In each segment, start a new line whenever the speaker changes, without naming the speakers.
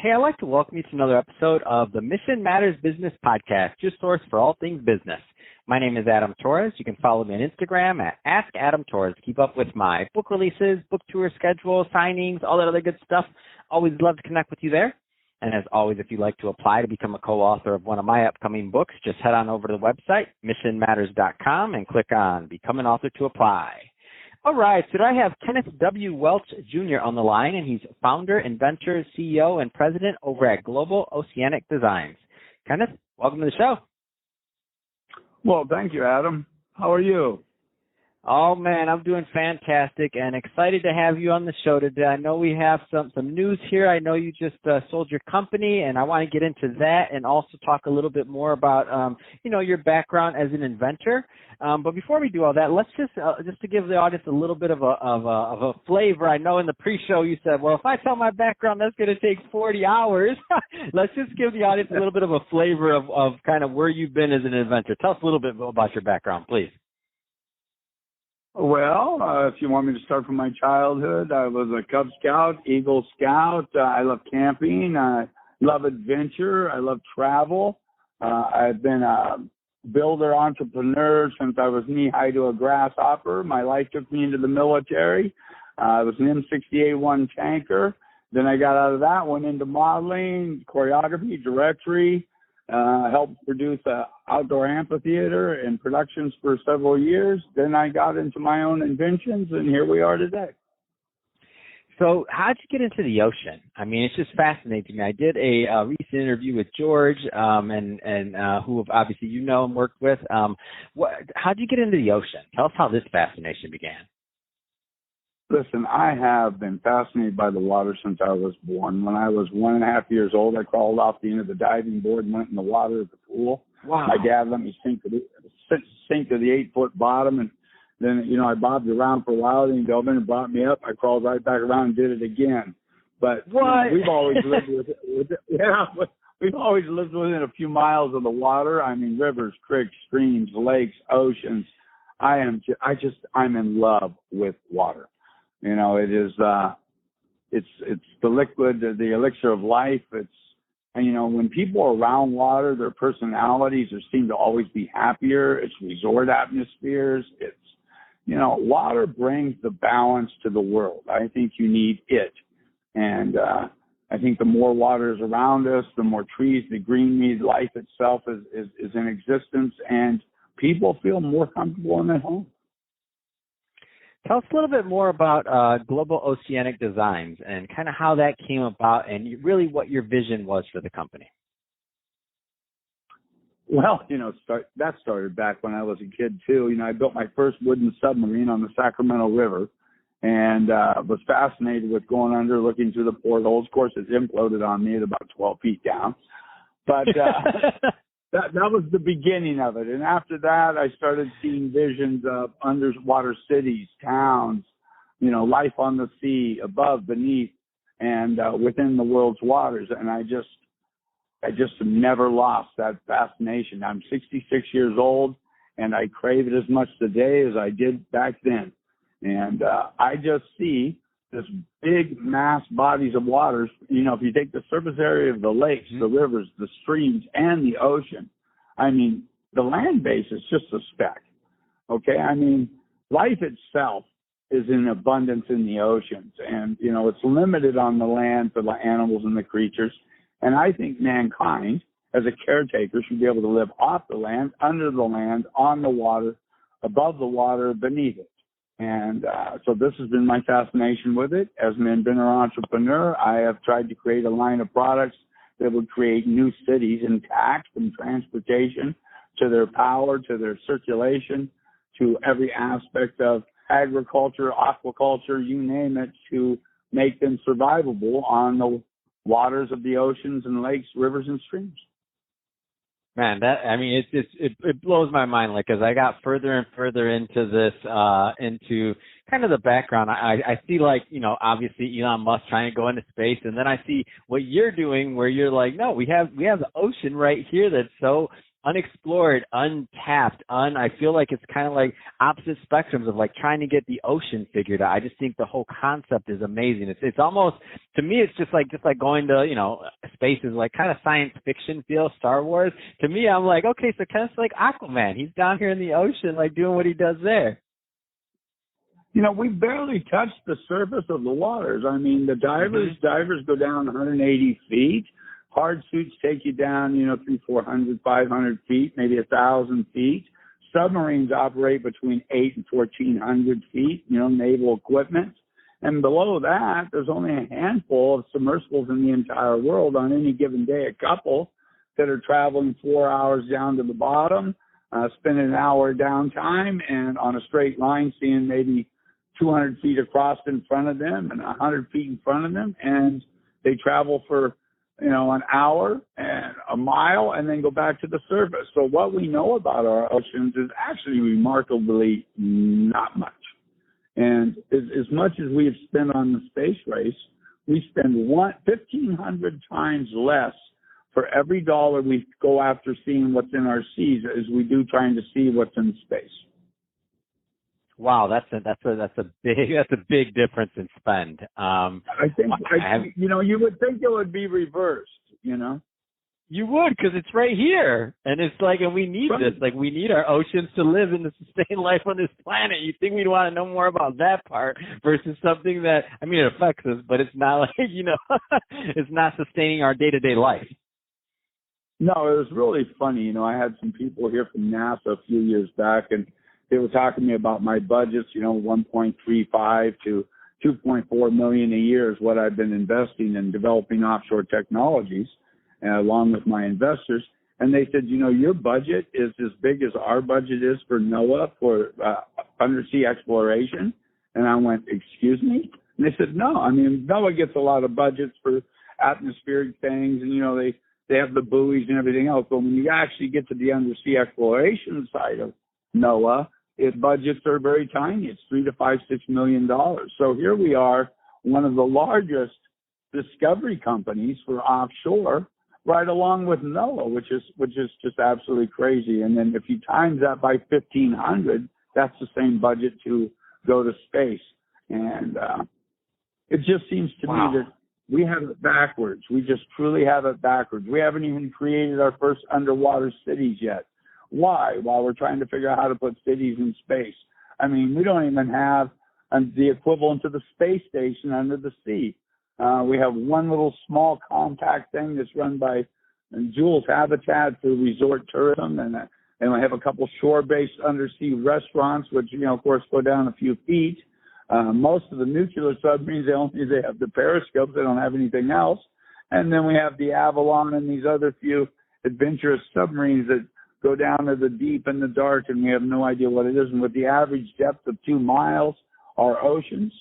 Hey, I'd like to welcome you to another episode of the Mission Matters Business Podcast, your source for all things business. My name is Adam Torres. You can follow me on Instagram at @AskAdamTorres to keep up with my book releases, book tour schedule, signings, all that other good stuff. Always love to connect with you there. And as always, if you'd like to apply to become a co-author of one of my upcoming books, just head on over to the website, missionmatters.com, and click on Become an Author to apply. All right, so I have Kenneth W. Welch Jr. on the line, and he's founder, inventor, CEO, and president over at Global Oceanic Designs. Kenneth, welcome to the show.
Well, thank you, Adam. How are you?
Oh, man, I'm doing fantastic and excited to have you on the show today. I know we have some news here. I know you just sold your company, and I want to get into that and also talk a little bit more about, your background as an inventor. But before we do all that, let's just to give the audience a little bit of a flavor. I know in the pre-show you said, well, if I tell my background, that's going to take 40 hours. Let's just give the audience a little bit of a flavor of kind of where you've been as an inventor. Tell us a little bit about your background, please.
Well, if you want me to start from my childhood, I was a Cub Scout, Eagle Scout. I love camping. I love adventure. I love travel. I've been a builder entrepreneur since I was knee-high to a grasshopper. My life took me into the military. I was an M60A1 tanker. Then I got out of that, went into modeling, choreography, directory, helped produce an outdoor amphitheater and productions for several years. Then I got into my own inventions, and here we are today.
So how'd you get into the ocean? I mean, it's just fascinating to me. I did a recent interview with George, and who obviously you know and worked with. How'd you get into the ocean? Tell us how this fascination began.
Listen, I have been fascinated by the water since I was born. When I was 1.5 years old, I crawled off the end of the diving board and went in the water at the pool.
Wow.
My dad let me sink to the 8-foot bottom, and then, I bobbed around for a while, then he dove in and brought me up. I crawled right back around and did it again. But we've always lived we've always lived within a few miles of the water. I mean, rivers, creeks, streams, lakes, oceans. I'm in love with water. It is, it's the liquid, the elixir of life. When people are around water, their personalities seem to always be happier. It's resort atmospheres. Water brings the balance to the world. I think you need it. And, I think the more water is around us, the more trees, the greenery, life itself is in existence, and people feel more comfortable in their home.
Tell us a little bit more about Global Oceanic Designs and kind of how that came about and really what your vision was for the company.
Well, that started back when I was a kid, too. I built my first wooden submarine on the Sacramento River and was fascinated with going under, looking through the portholes. Of course, it imploded on me at about 12 feet down. But that was the beginning of it. And after that, I started seeing visions of underwater cities, towns, life on the sea, above, beneath, and within the world's waters. And I just never lost that fascination. I'm 66 years old, and I crave it as much today as I did back then. And I just see this big mass bodies of waters. If you take the surface area of the lakes, the rivers, the streams, and the ocean, I mean, the land base is just a speck. Okay? I mean, life itself is in abundance in the oceans. And, it's limited on the land for the animals and the creatures. And I think mankind, as a caretaker, should be able to live off the land, under the land, on the water, above the water, beneath it. And so this has been my fascination with it. As an inventor entrepreneur, I have tried to create a line of products that would create new cities intact, from transportation to their power, to their circulation, to every aspect of agriculture, aquaculture, you name it, to make them survivable on the waters of the oceans and lakes, rivers, and streams.
Man, it blows my mind, because I got further and further into this, into kind of the background. I see, obviously Elon Musk trying to go into space, and then I see what you're doing, where you're like, no, we have the ocean right here that's so unexplored, untapped, I feel like it's kind of like opposite spectrums of like trying to get the ocean figured out. I just think the whole concept is amazing. It's almost, to me, it's just like going to, space is like kind of science fiction feel, Star Wars. To me, I'm like, okay, so Kenneth's like Aquaman. He's down here in the ocean, like doing what he does there.
We barely touch the surface of the waters. I mean, the divers go down 180 feet. Hard suits take you down, 300, 400, 500 feet, maybe 1,000 feet. Submarines operate between 8 and 1,400 feet, naval equipment. And below that, there's only a handful of submersibles in the entire world on any given day, a couple that are traveling 4 hours down to the bottom, spending an hour downtime, and on a straight line seeing maybe 200 feet across in front of them and 100 feet in front of them. And they travel for, an hour and a mile and then go back to the surface. So what we know about our oceans is actually remarkably not much. And as much as we have spent on the space race, we spend 1,500 times less for every dollar we go after seeing what's in our seas as we do trying to see what's in space.
Wow, that's a big difference in spend.
I think you would think it would be reversed.
You would, because it's right here, and it's like, and we need this. Like, we need our oceans to live and to sustain life on this planet. You think we'd want to know more about that part versus something that, I mean, it affects us, but it's not like it's not sustaining our day-to-day life.
No, it was really funny. I had some people here from NASA a few years back, and they were talking to me about my budgets, 1.35 to 2.4 million a year is what I've been investing in developing offshore technologies, along with my investors. And they said, your budget is as big as our budget is for NOAA for undersea exploration. And I went, excuse me? And they said, no, I mean, NOAA gets a lot of budgets for atmospheric things, and, they have the buoys and everything else. But when you actually get to the undersea exploration side of NOAA, its budgets are very tiny. It's $3 to $5, $6 million. So here we are, one of the largest discovery companies for offshore, right along with NOAA, which is just absolutely crazy. And then if you times that by 1,500, that's the same budget to go to space. And it just seems to me that we have it backwards. We just truly have it backwards. We haven't even created our first underwater cities yet. Why? While we're trying to figure out how to put cities in space. I mean, we don't even have the equivalent of the space station under the sea. We have one little small compact thing that's run by Jules Habitat for resort tourism, and we have a couple shore-based undersea restaurants, which, of course, go down a few feet. Most of the nuclear submarines, they have the periscopes. They don't have anything else. And then we have the Avalon and these other few adventurous submarines that go down to the deep and the dark, and we have no idea what it is. And with the average depth of 2 miles, our oceans,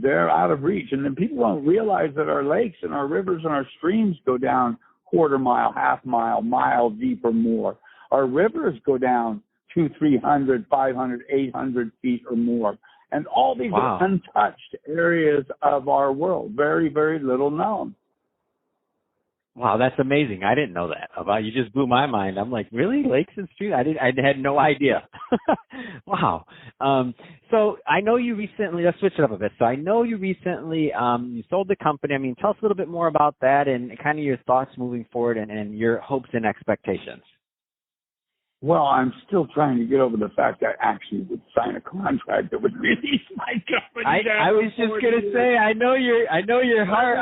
they're out of reach. And then people don't realize that our lakes and our rivers and our streams go down quarter mile, half mile, mile deep or more. Our rivers go down 200, 300, 500, 800 feet or more. And all these are untouched areas of our world, very, very little known.
Wow, that's amazing. I didn't know that about you. Just blew my mind. I'm like, really? Lakes and streams? I had no idea. Wow. So I know you recently, let's switch it up a bit. So I know you recently, you sold the company. I mean, tell us a little bit more about that and kind of your thoughts moving forward and your hopes and expectations.
Well, I'm still trying to get over the fact that I actually would sign a contract that would release my company.
I was just going to say, I know your heart.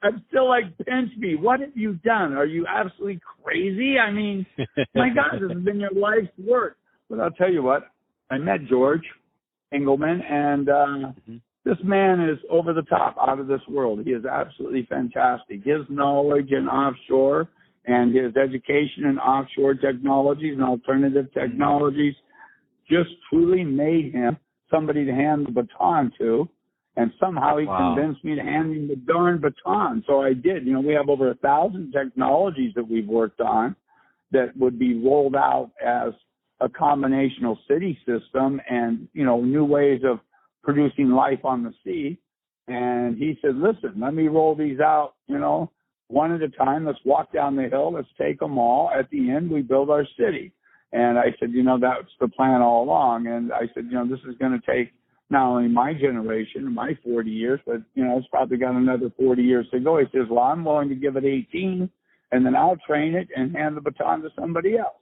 I'm
still like, pinch me. What have you done? Are you absolutely crazy? I mean, my God, this has been your life's work. But I'll tell you what, I met George Engelman, and this man is over the top, out of this world. He is absolutely fantastic. His knowledge in offshore and his education in offshore technologies and alternative technologies just truly made him somebody to hand the baton to. And somehow he convinced me to hand him the darn baton. So I did. We have over 1,000 technologies that we've worked on that would be rolled out as a combinational city system and, new ways of producing life on the sea. And he said, listen, let me roll these out, one at a time. Let's walk down the hill. Let's take them all. At the end, we build our city. And I said, that's the plan all along. And I said, this is going to take not only my generation, my 40 years, but, it's probably got another 40 years to go. He says, well, I'm willing to give it 18, and then I'll train it and hand the baton to somebody else.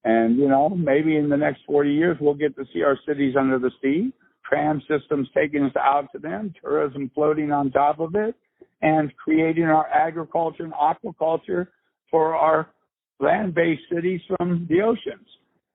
And, maybe in the next 40 years, we'll get to see our cities under the sea, tram systems taking us out to them, tourism floating on top of it, and creating our agriculture and aquaculture for our land-based cities from the oceans,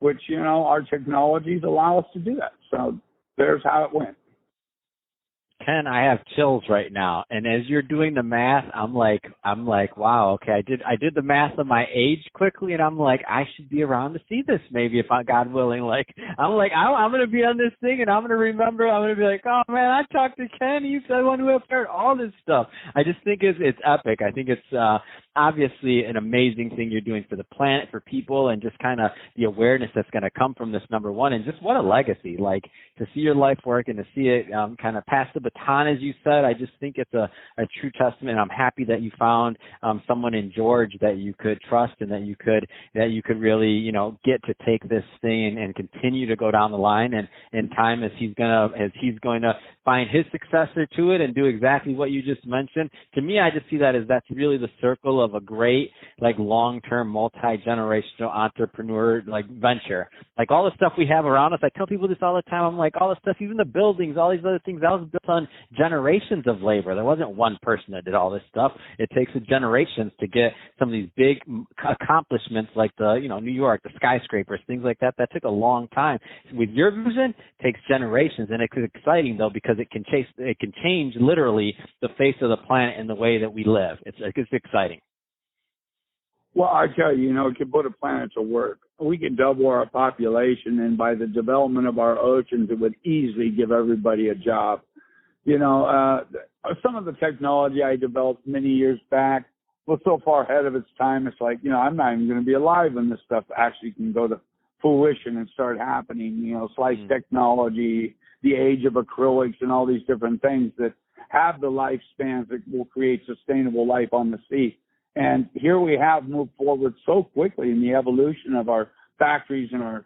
which, our technologies allow us to do that. So there's how it went.
Ken, I have chills right now. And as you're doing the math, I'm like, wow, okay, I did the math of my age quickly, and I'm like, I should be around to see this maybe if God willing. I'm going to be on this thing, and I'm going to remember, I'm going to be like, oh man, I talked to Ken, he's the one who heard all this stuff. I just think it's epic. I think it's obviously an amazing thing you're doing for the planet, for people, and just kind of the awareness that's going to come from this, number one, and just what a legacy, like to see your life work and to see it kind of pass the baton, as you said. I just think it's a true testament. I'm happy that you found someone in George that you could trust and that you could really, get to take this thing and continue to go down the line, and in time as he's going to find his successor to it and do exactly what you just mentioned. To me, I just see that as that's really the circle of a great, long-term, multi-generational entrepreneur, venture. Like all the stuff we have around us, I tell people this all the time. I'm like, all the stuff, even the buildings, all these other things, that was built on generations of labor. There wasn't one person that did all this stuff. It takes generations to get some of these big accomplishments like the, New York, the skyscrapers, things like that. That took a long time. With your vision, it takes generations, and it's exciting though because it can change literally the face of the planet and the way that we live. It's exciting.
Well, I tell you, it can put a planet to work. We can double our population, and by the development of our oceans, it would easily give everybody a job. Some of the technology I developed many years back was so far ahead of its time. It's like, I'm not even going to be alive when this stuff actually can go to fruition and start happening. Slice technology, the age of acrylics, and all these different things that have the lifespans that will create sustainable life on the sea. And here we have moved forward so quickly in the evolution of our factories and our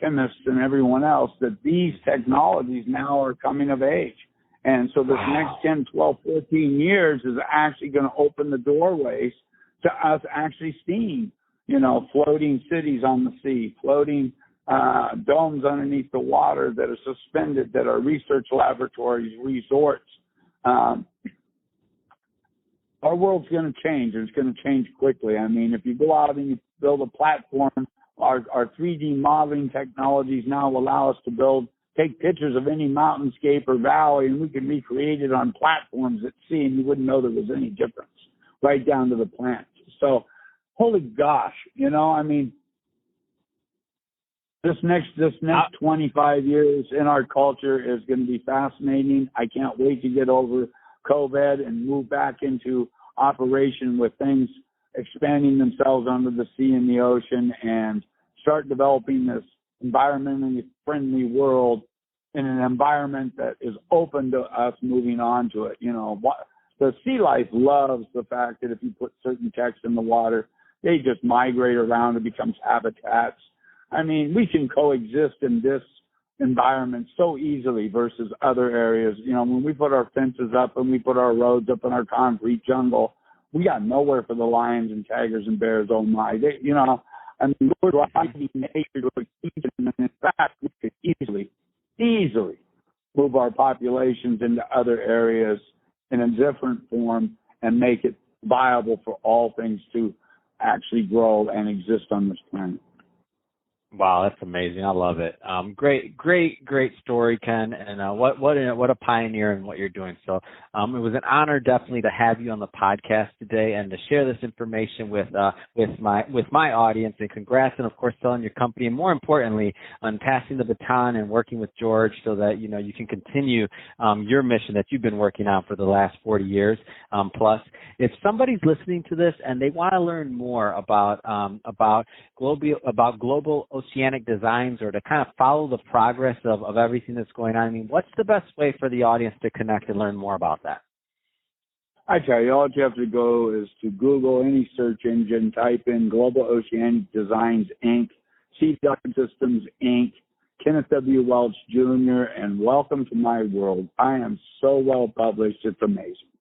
chemists and everyone else that these technologies now are coming of age. And so this next 10, 12, 14 years is actually going to open the doorways to us actually seeing, floating cities on the sea, floating domes underneath the water that are suspended, that are research laboratories, resorts. Our world's going to change, and it's going to change quickly. I mean, if you go out and you build a platform, our 3D modeling technologies now allow us to take pictures of any mountainscape or valley, and we can recreate it on platforms at sea, and you wouldn't know there was any difference, right down to the plants. So, holy gosh, this next 25 years in our culture is going to be fascinating. I can't wait to get over COVID and move back into operation with things expanding themselves under the sea and the ocean, and start developing this environmentally friendly world in an environment that is open to us moving on to it. The sea life loves the fact that if you put certain text in the water, they just migrate around and becomes habitats. I mean, we can coexist in this environment so easily versus other areas. When we put our fences up and we put our roads up in our concrete jungle, we got nowhere for the lions and tigers and bears. Oh my, we're driving nature to extinction, and in fact, we could easily move our populations into other areas in a different form and make it viable for all things to actually grow and exist on this planet.
Wow, that's amazing. I love it. Great story, Ken, and what a pioneer in what you're doing. So it was an honor definitely to have you on the podcast today and to share this information with my audience. And congrats, and of course, selling your company, and more importantly, on passing the baton and working with George so that you can continue your mission that you've been working on for the last 40 years plus. If somebody's listening to this and they want to learn more about global Oceanic designs, or to kind of follow the progress of everything that's going on, what's the best way for the audience to connect and learn more about that?
I tell you, all you have to go is to Google any search engine, type in Global Oceanic Designs, Inc., Sea Duct Systems, Inc., Kenneth W. Welch Jr., and welcome to my world. I am so well published, it's amazing.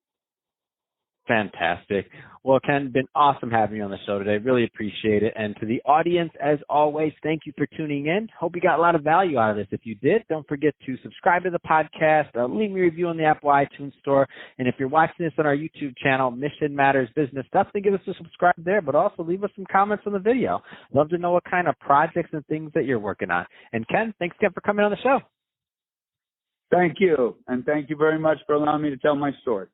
Fantastic. Well, Ken, been awesome having you on the show today. Really appreciate it. And to the audience, as always, thank you for tuning in. Hope you got a lot of value out of this. If you did, don't forget to subscribe to the podcast, leave me a review on the Apple iTunes Store. And if you're watching this on our YouTube channel, Mission Matters Business, definitely give us a subscribe there, but also leave us some comments on the video. Love to know what kind of projects and things that you're working on. And Ken, thanks again for coming on the show.
Thank you. And thank you very much for allowing me to tell my story.